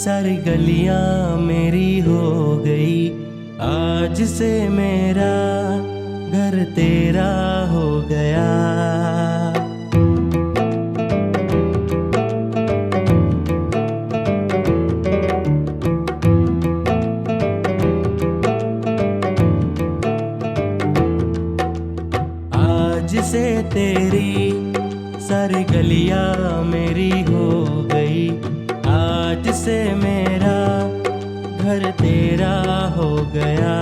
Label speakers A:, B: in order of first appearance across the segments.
A: सारी गलियां मेरी हो गई, आज से मेरा घर तेरा हो गया। आज से तेरी सारी गलियां मेरी हो गई, आज से मेरा घर तेरा हो गया।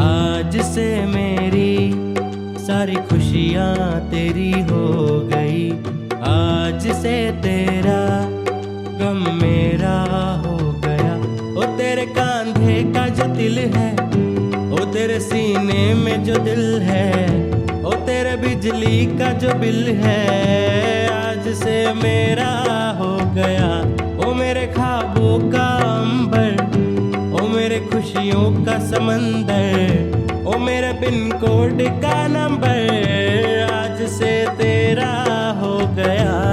A: आज से मेरी सारी खुशियां तेरी हो गई, आज से तेरा गम मेरा हो गया। ओ तेरे कांधे का जो दिल है, ओ तेरे सीने में जो दिल है, ओ तेरे बिजली का जो बिल है, आज से मेरा हो गया। ओ मेरे ख्वाबों का अंबर, ओ मेरे खुशियों का समंदर, ओ मेरे पिन कोड का नंबर, आज से तेरा हो गया।